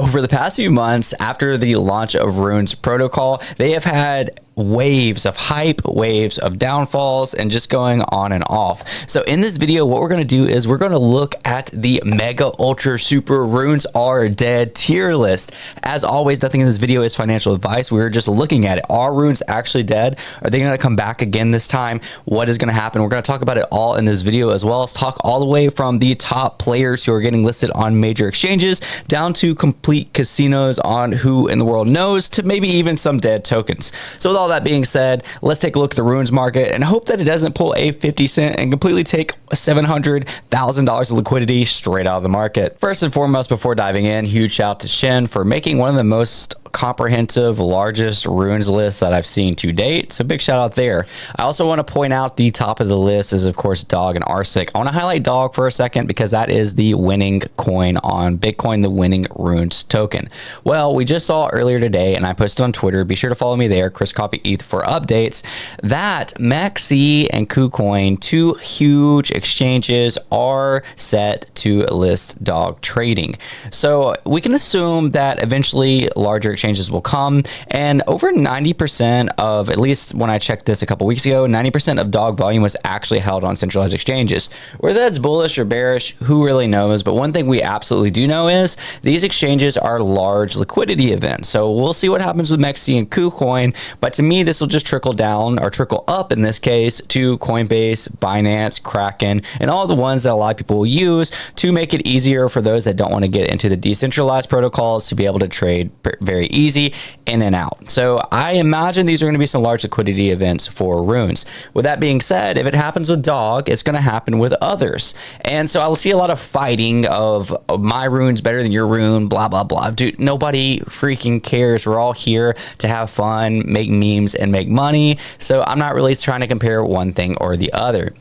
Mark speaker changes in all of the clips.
Speaker 1: over the past few months after the launch of Rune's protocol, they have had waves of hype, waves of downfalls, and just going on and off. So in this video, what we're going to do is we're going to look at the mega ultra super runes are dead tier list. As always, nothing in this video is financial advice. We're just looking at it. Are runes actually dead? Are they going to come back again this time? What is going to happen? We're going to talk about it all in this video, as well as talk all the way from the top players who are getting listed on major exchanges down to complete casinos on who in the world knows, to maybe even some dead tokens. So with all that being said, let's take a look at the runes market and hope that it doesn't pull a 50 cent and completely take $700,000 of liquidity straight out of the market. First and foremost, before diving in, huge shout out to Shin for making one of the most comprehensive, largest runes list that I've seen to date. So big shout out there. I also want to point out the top of the list is of course Dog and Arsic. I want to highlight Dog for a second because that is the winning coin on Bitcoin, the winning runes token. Well, we just saw earlier today, and I posted on Twitter, be sure to follow me there, chriscoffeebusiness, for updates, that MEXC and KuCoin, two huge exchanges, are set to list Dog trading. So we can assume that eventually larger exchanges will come, and over 90% of, at least when I checked this a couple weeks ago, 90% of Dog volume was actually held on centralized exchanges. Whether that's bullish or bearish, who really knows? But one thing we absolutely do know is these exchanges are large liquidity events. So we'll see what happens with MEXC and KuCoin, but to me this will just trickle down, or trickle up in this case, to Coinbase, Binance, Kraken, and all the ones that a lot of people will use to make it easier for those that don't want to get into the decentralized protocols to be able to trade very easy in and out. So I imagine these are going to be some large liquidity events for runes. With that being said, if it happens with Dog, it's going to happen with others. And so I'll see a lot of fighting of my rune's better than your rune, blah, blah, blah. Dude, nobody freaking cares. We're all here to have fun, make memes, and make money. So I'm not really trying to compare one thing or the other.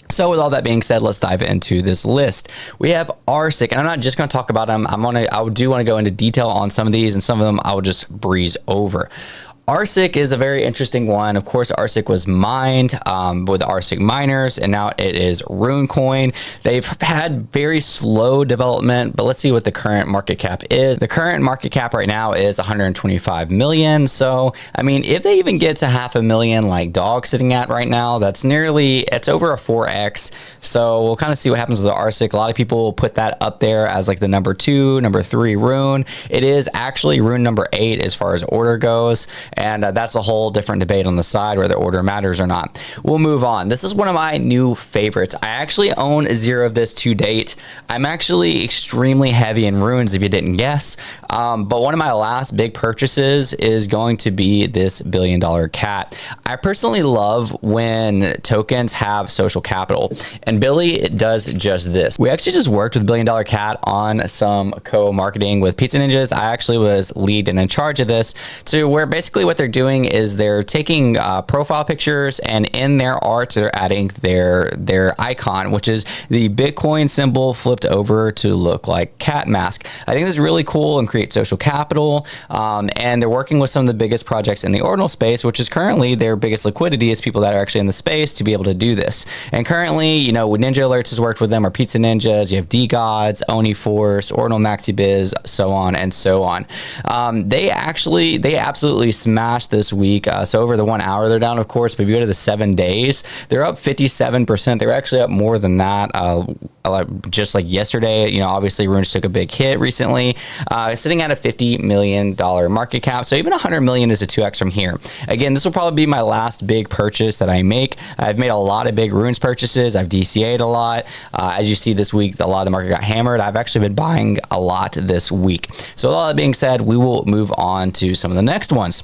Speaker 1: So with all that being said, let's dive into this list. We have Arsic, and I'm not just going to talk about them. I do want to go into detail on some of these, and some of them I will just breeze over. Arsic is a very interesting one. Of course, Arsic was mined with Arsic miners, and now it is RuneCoin. They've had very slow development, but let's see what the current market cap is. The current market cap right now is 125 million. So, I mean, if they even get to 500,000 like Dog sitting at right now, it's over a 4x. So we'll kind of see what happens with the Arsic. A lot of people will put that up there as like the number 2, number 3 rune. It is actually rune number 8 as far as order goes. And that's a whole different debate on the side whether order matters or not. We'll move on. This is one of my new favorites. I actually own 0 of this to date. I'm actually extremely heavy in runes, if you didn't guess. But one of my last big purchases is going to be this $1 billion cat. I personally love when tokens have social capital, and Billy does just this. We actually just worked with $1 billion cat on some co-marketing with Pizza Ninjas. I actually was lead and in charge of this, to where basically what they're doing is they're taking profile pictures, and in their art they're adding their icon, which is the Bitcoin symbol flipped over to look like cat mask. I think this is really cool and create social capital, and they're working with some of the biggest projects in the ordinal space, which is currently their biggest liquidity is people that are actually in the space to be able to do this. And currently, you know, Ninja Alerts has worked with them, or Pizza Ninjas, you have DGods, Oni Force, Ordinal MaxiBiz, so on and so on. They absolutely smashed this week. So over the 1 hour they're down, of course, but if you go to the 7 days, they're up 57%. They were actually up more than that just like yesterday. You know, obviously runes took a big hit recently, sitting at a $50 million market cap. So even 100 million is a 2x from here. Again, this will probably be my last big purchase that I make. I've made a lot of big runes purchases. I've DCA'd a lot. As you see this week, a lot of the market got hammered. I've actually been buying a lot this week. So with all that being said, we will move on to some of the next ones.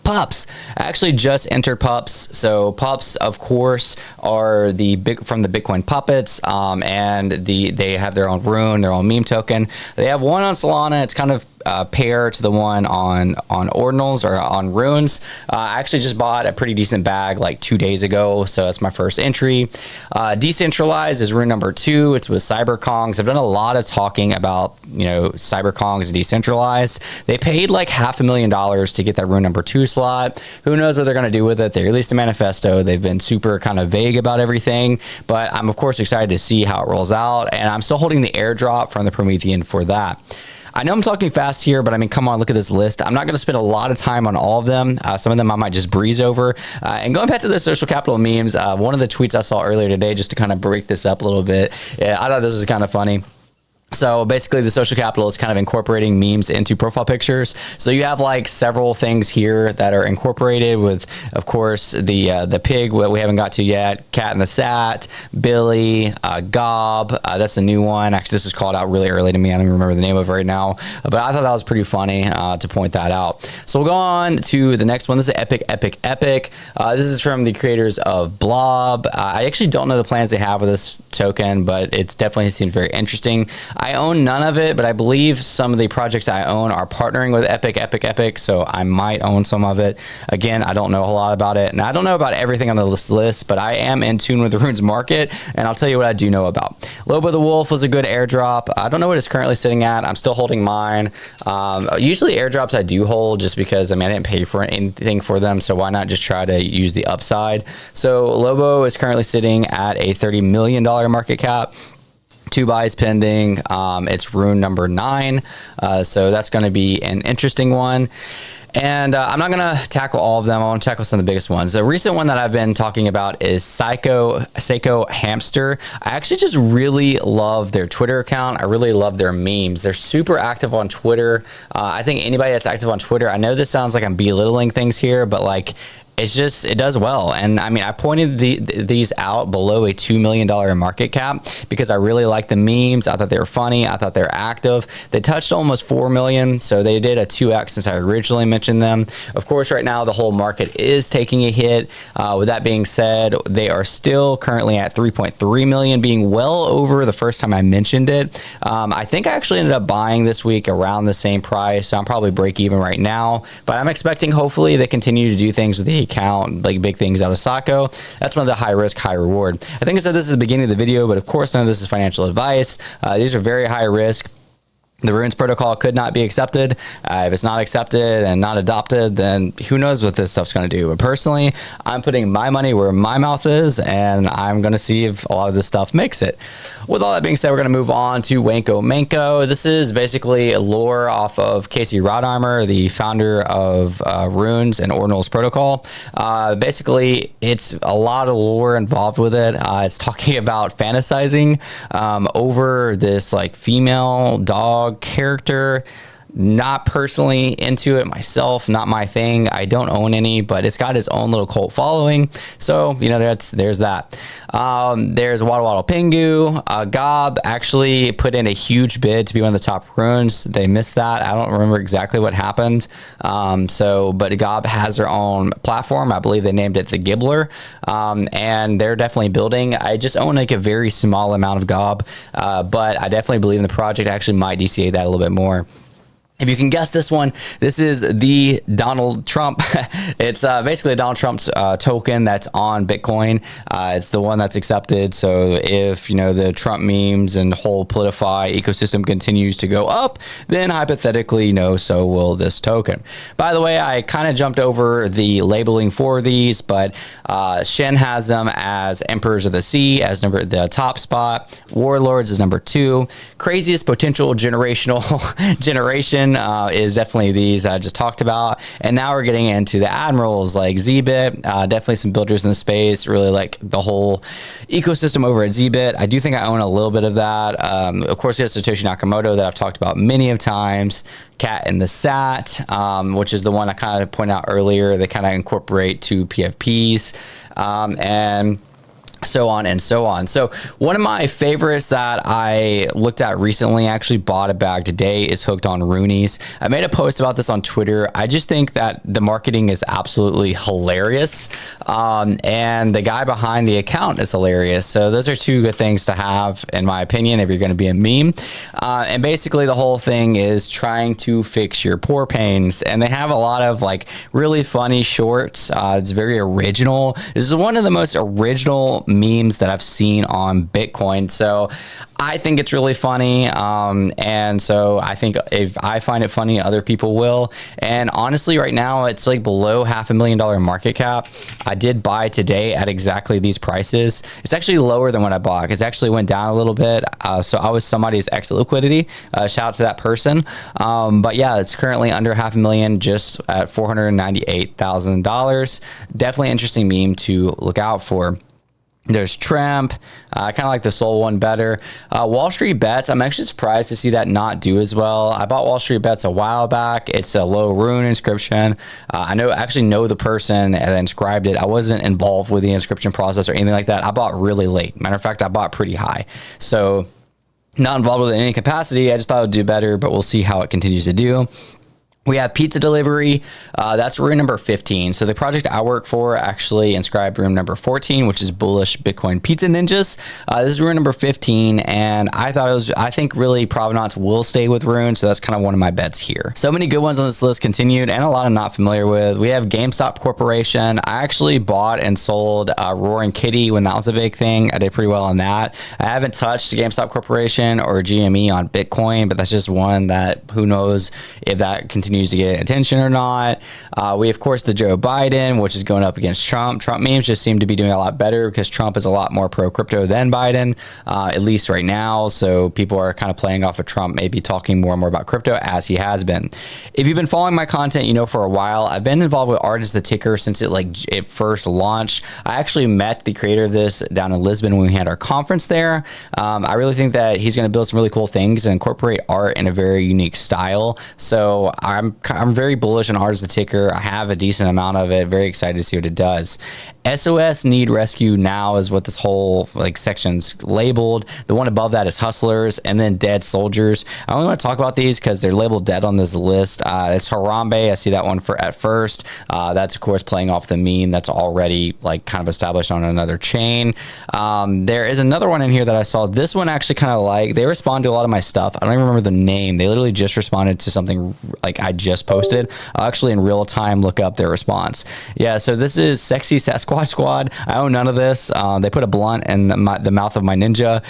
Speaker 1: Pups. I actually just entered Pups. So Pups, of course, are from the Bitcoin puppets, and they have their own rune, their own meme token. They have one on Solana. It's kind of pair to the one on ordinals or on runes. I actually just bought a pretty decent bag like 2 days ago, so that's my first entry. Decentralized is rune number 2. It's with CyberKongs. I've done a lot of talking about, you know, CyberKongs and decentralized. They paid like $500,000 to get that rune number 2 slot. Who knows what they're going to do with it? They released a manifesto. They've been super kind of vague about everything, but I'm of course excited to see how it rolls out, and I'm still holding the airdrop from the Promethean for that. I know I'm talking fast here, but I mean, come on, look at this list. I'm not going to spend a lot of time on all of them. Some of them I might just breeze over. And going back to the social capital memes, one of the tweets I saw earlier today, just to kind of break this up a little bit, I thought this was kind of funny. So basically the social capital is kind of incorporating memes into profile pictures. So you have like several things here that are incorporated with, of course, the pig, what we haven't got to yet, Cat in the Sat, Billy, Gob. That's a new one. Actually, this is called out really early to me. I don't even remember the name of it right now, but I thought that was pretty funny to point that out. So we'll go on to the next one. This is Epic, Epic, Epic. This is from the creators of Blob. I actually don't know the plans they have with this token, but it's definitely seemed very interesting. I own none of it, but I believe some of the projects I own are partnering with Epic, Epic, Epic, so I might own some of it. Again, I don't know a whole lot about it, and I don't know about everything on this list, but I am in tune with the Runes market, and I'll tell you what I do know about. Lobo the Wolf was a good airdrop. I don't know what it's currently sitting at. I'm still holding mine. Usually airdrops I do hold just because, I mean, I didn't pay for anything for them, so why not just try to use the upside? So Lobo is currently sitting at a $30 million market cap. 2 buys pending. It's rune number 9. So that's going to be an interesting one. And I'm not going to tackle all of them. I want to tackle some of the biggest ones. The recent one that I've been talking about is Seiko Hamster. I actually just really love their Twitter account. I really love their memes. They're super active on Twitter. I think anybody that's active on Twitter, I know this sounds like I'm belittling things here, but like, it's just, it does well. And I mean, I pointed these out below a $2 million market cap because I really like the memes. I thought they were funny. I thought they were active. They touched almost 4 million. So they did a 2x since I originally mentioned them. Of course, right now the whole market is taking a hit. With that being said, they are still currently at 3.3 million, being well over the first time I mentioned it. I think I actually ended up buying this week around the same price. So I'm probably break even right now, but I'm expecting hopefully they continue to do things with the account, like big things out of Sacco. That's one of the high risk, high reward. I think I said this at the beginning of the video, but of course none of this is financial advice. These are very high risk. The Runes protocol could not be accepted. If it's not accepted and not adopted, then who knows what this stuff's going to do. But personally, I'm putting my money where my mouth is, and I'm going to see if a lot of this stuff makes it. With all that being said, we're going to move on to Wanko Manko. This is basically a lore off of Casey Rodheimer, the founder of Runes and Ordinal's protocol. Basically, it's a lot of lore involved with it. It's talking about fantasizing over this like female dog character. Not personally into it myself, not my thing. I don't own any, but it's got its own little cult following. So, you know, there's that. There's Waddle Waddle Pingu. Gob actually put in a huge bid to be one of the top runes. They missed that. I don't remember exactly what happened. But Gob has their own platform. I believe they named it the Gibbler. And they're definitely building. I just own like a very small amount of Gob, but I definitely believe in the project. I actually might DCA that a little bit more. If you can guess this one, this is the Donald Trump. It's basically Donald Trump's token that's on Bitcoin. It's the one that's accepted. So if, you know, the Trump memes and the whole Politify ecosystem continues to go up, then hypothetically, you know, so will this token. By the way, I kind of jumped over the labeling for these, but Shen has them as Emperors of the Sea as the top spot. Warlords is number 2. Craziest potential generation is definitely these I just talked about. And now we're getting into the admirals like Zbit. Definitely some builders in the space. Really like the whole ecosystem over at Zbit. I do think I own a little bit of that. Of course, there's Satoshi Nakamoto that I've talked about many of times. Cat in the Sat, which is the one I kind of pointed out earlier. They kind of incorporate 2 PFPs. And so on and so on. So one of my favorites that I looked at recently, actually bought a bag today, is Hooked on Roonies. I made a post about this on Twitter. I just think that the marketing is absolutely hilarious. And the guy behind the account is hilarious. So those are 2 good things to have, in my opinion, if you're going to be a meme. And basically the whole thing is trying to fix your pore pains. And they have a lot of like really funny shorts. It's very original. This is one of the most original memes that I've seen on Bitcoin. So I think it's really funny. And so I think if I find it funny, other people will. And honestly, right now it's like below $500,000 market cap. I did buy today at exactly these prices. It's actually lower than what I bought. It actually went down a little bit. So I was somebody's exit liquidity. Shout out to that person. But yeah, it's currently under $500,000, just at $498,000. Definitely interesting meme to look out for. There's Tramp. I kind of like the Soul one better. Wall Street Bets, I'm actually surprised to see that not do as well. I bought Wall Street Bets a while back. It's a low rune inscription. I actually know the person that inscribed it. I wasn't involved with the inscription process or anything like that. I bought really late. Matter of fact, I bought pretty high. So not involved with it in any capacity. I just thought it would do better, but we'll see how it continues to do. We have pizza delivery. That's room number 15. So the project I work for actually inscribed room number 14, which is bullish Bitcoin pizza ninjas. This is room number 15. And I think really Provenance will stay with Rune. So that's kind of one of my bets here. So many good ones on this list continued, and a lot I'm not familiar with. We have GameStop Corporation. I actually bought and sold Roaring Kitty when that was a big thing. I did pretty well on that. I haven't touched GameStop Corporation or GME on Bitcoin, but that's just one that who knows if that continues to get attention or not. We of course the Joe Biden, which is going up against Trump. Trump memes just seem to be doing a lot better because Trump is a lot more pro crypto than Biden, at least right now. So people are kind of playing off of Trump, maybe talking more and more about crypto as he has been. If you've been following my content, you know for a while I've been involved with Art is the Ticker since it first launched. I actually met the creator of this down in Lisbon when we had our conference there. I really think that he's going to build some really cool things and incorporate art in a very unique style. So I'm very bullish on Art is the Ticker. I have a decent amount of it. Very excited to see what it does. SOS Need Rescue Now is what this whole section's labeled. The one above that is Hustlers, and then Dead Soldiers. I only want to talk about these because they're labeled dead on this list. It's Harambe. I see that one at first. That's of course playing off the meme that's already kind of established on another chain. There is another one in here that I saw. This one actually kind of they respond to a lot of my stuff. I don't even remember the name. They literally just responded to something I just posted. I'll actually in real time look up their response. Yeah, so this is Sexy Sasquatch Squad. I own none of this. They put a blunt in the mouth of my ninja.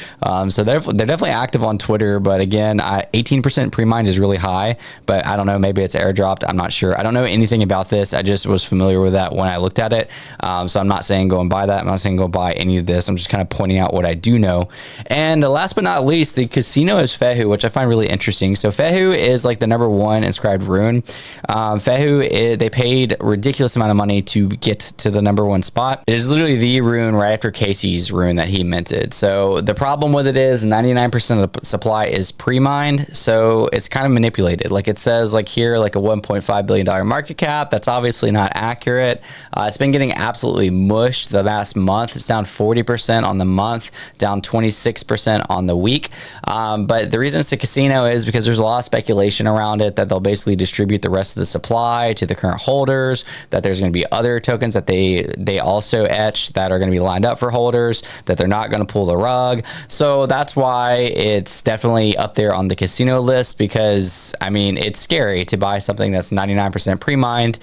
Speaker 1: So they're definitely active on Twitter, but again, 18% pre-mined is really high, but I don't know, maybe it's airdropped. I'm not sure. I don't know anything about this. I just was familiar with that when I looked at it. So I'm not saying go and buy that. I'm not saying go buy any of this. I'm just kind of pointing out what I do know. And last but not least, the casino is Fehu, which I find really interesting. So Fehu is the number one inscribed rune. Fehu, they paid a ridiculous amount of money to get to the number one spot. It is literally the rune right after Casey's rune that he minted. So the problem with it is 99% of the supply is pre-mined. So it's kind of manipulated. It says here, a $1.5 billion market cap. That's obviously not accurate. It's been getting absolutely mushed the last month. It's down 40% on the month, down 26% on the week. But the reason it's a casino is because there's a lot of speculation around it that they'll basically distribute the rest of the supply to the current holders, that there's going to be other tokens that they also etch that are going to be lined up for holders, that they're not going to pull the rug. So that's why it's definitely up there on the casino list, because it's scary to buy something that's 99% pre-mined.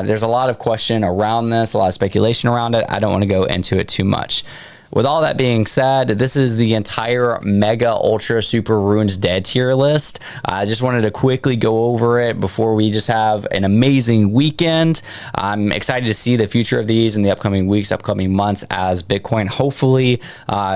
Speaker 1: There's a lot of question around this, a lot of speculation around it. I don't want to go into it too much. With all that being said, this is the entire mega ultra super runes dead tier list. I just wanted to quickly go over it before we just have an amazing weekend. I'm excited to see the future of these in the upcoming weeks, upcoming months, as Bitcoin hopefully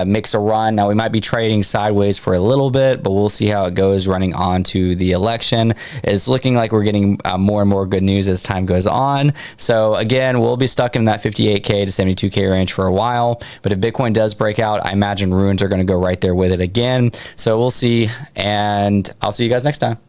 Speaker 1: makes a run. Now we might be trading sideways for a little bit, but we'll see how it goes running on to the election. It's looking like we're getting more and more good news as time goes on. So again, we'll be stuck in that 58K to 72K range for a while, but if Bitcoin does break out, I imagine runes are going to go right there with it again. So we'll see, and I'll see you guys next time.